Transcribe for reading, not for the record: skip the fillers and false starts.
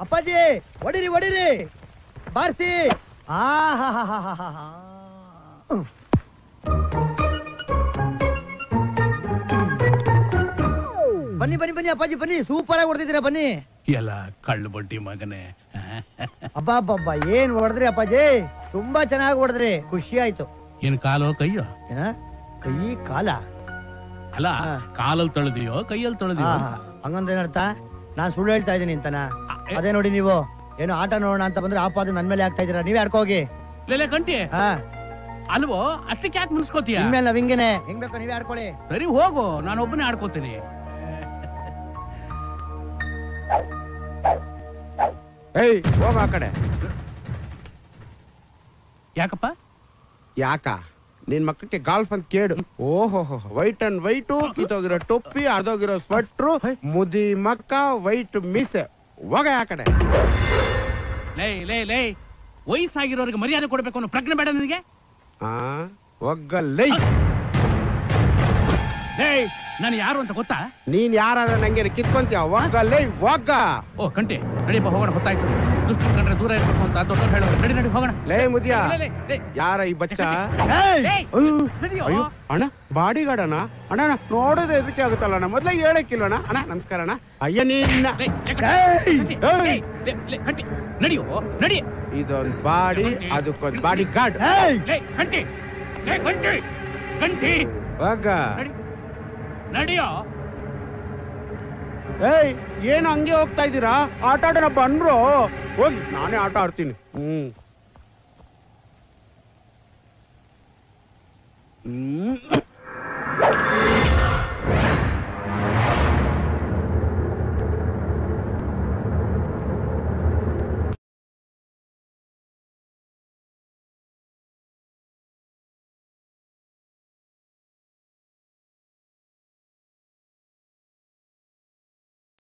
ಅಪ್ಪಾಜಿ ಹೊಡಿರಿ ಹೊಡಿರಿ ಬಾರಿಸಿ. ಬನ್ನಿ ಬನ್ನಿ ಬನ್ನಿ ಅಪ್ಪಾಜಿ ಬನ್ನಿ, ಸೂಪರ್ ಆಗಿ ಹೊಡೆದಿದ್ದೀರಾ ಬನ್ನಿ. ಎಲ್ಲ ಕಳ್ಳು ಬಡ್ಡಿ ಮಗನೇ. ಅಬ್ಬಾ ಅಬ್ಬಾ ಏನ್ ಹೊಡೆದ್ರಿ ಅಪ್ಪಾಜಿ, ತುಂಬಾ ಚೆನ್ನಾಗಿ ಹೊಡೆದ್ರಿ, ಖುಷಿ ಆಯ್ತು. ಏನ್ ಕಾಲೋ ಕೈಯೋ? ಕೈ ಕಾಲ ಅಲ್ಲ, ಕಾಲಲ್ಲಿ ತೊಳೆದಿಯೋ ಕೈಯಲ್ಲಿ ತೊಳೆದಿಯೋ? ಹಂಗಂದ್ರೆ ಏನರ್ಥ? ನಾನ್ ಸುಳ್ಳು ಹೇಳ್ತಾ ಇದ್ದೀನಿ ಅಂತನ? ಅದೇ ನೋಡಿ, ನೀವು ಏನು ಆಟ ನೋಡೋಣ ಅಂತ ಬಂದ್ರೆ ಆಪಾದ ನನ್ ಮೇಲೆ ಆಗ್ತಾ ಇದೀರಾ. ನೀವೇ ಆಡ್ಕೋಗಿ. ಕಂಟಿ ಅಲ್ವೋ, ಅಷ್ಟಕ್ಕೆ ಯಾಕೆ ಮುನ್ಸ್ಕೋತೀಯ? ಇನ್ಮೇಲೆ ನಾವ್ ಹಿಂಗೇನೆ, ಹೆಂಗ್ ಬೇಕೋ ನೀವೇ ಆಡ್ಕೊಳ್ಳಿ. ಸರಿ ಹೋಗು, ನಾನು ಒಬ್ಬನೇ ಆಡ್ಕೋತೀನಿ. ಏಯ್ ಹೋಗ ಆ ಕಡೆ. ಯಾಕಪ್ಪ? ಯಾಕ ನಿನ್ ಮಕ್ಕಳಿಗೆ ಗಾಲ್ಫ್ ಅಂತ ಕೇಳು. ಓಹೋ ವೈಟ್ ಅಂಡ್ ವೈಟು, ಕಿತ್ತೋಗಿರೋ ಟೊಪ್ಪಿ, ಅರ್ಧೋಗಿರೋ ಸ್ವೆಟ್ರು, ಮುದಿ ಮಕ್ಕ, ವೈಟ್ ಮೀಸೆ. ಹೋಗ ಆ ಕಡೆ. ಲೇ ವಯಸ್ಸಾಗಿರೋರಿಗೆ ಮರ್ಯಾದೆ ಕೊಡ್ಬೇಕು ಅನ್ನೋ ಪ್ರಜ್ಞೆ ಬೇಡ ನಿನಗೆ? ಒಗ್ಗಲ್ಲೇ. ನಾನು ಯಾರು ಅಂತ ಗೊತ್ತಾ? ನೀನ್ ಯಾರಾದ್ರೆ ನಂಗೆ ಕಿತ್ಕೊಂತೀಯ? ಒಗ್ಗಲ್ಲೇ ಒಗ್ಗ. ಓ ಕಂಟಿ, ನಡಿಯಪ್ಪ ಹೋಗೋಣ, ಹೊತ್ತಾಯ್ತು. ದುಷ್ಟ ಕಂಡ್ರೆ ದೂರ ಇರ್ಬೇಕು ಅಂತ ದೊಡ್ಡವ್ರು ಹೇಳೋರು. ನಡಿ ನಡಿ ಹೋಗೋಣ. ಲೇ ಮುದಿಯ, ಯಾರ ಈ ಬಚ್ಚ? ಅಯ್ಯೋ ಅಣ್ಣ, ಬಾಡಿ ಗಾರ್ಡ್ ಅಣ್ಣ. ಅಣ್ಣ ನೋಡೋದೇ ಇದಕ್ಕೆ ಆಗುತ್ತಲ್ಲ ಅಣ್ಣ, ಮೊದ್ಲಾಗ ಹೇಳಕ್ಕಿಲ್ವಣ್ಣ. ಅಣ್ಣ ನಮಸ್ಕಾರ ಅಣ್ಣ. ಅಯ್ಯ ನೀನ್ನ ನಡಿಯೋ ನಡಿ. ಇದೊಂದು ಬಾಡಿ, ಅದಕ್ಕೊಂದು ಬಾಡಿ ಗಾರ್ಡ್. ಹೋಗ ನಡಿಯೋ. ಏಯ್ ಏನು ಹಂಗೆ ಹೋಗ್ತಾ ಇದ್ದೀರಾ? ಆಟ ಆಡೋಣ ಬಂದ್ರು. ಹೋಗಿ, ನಾನೇ ಆಟ ಆಡ್ತೀನಿ.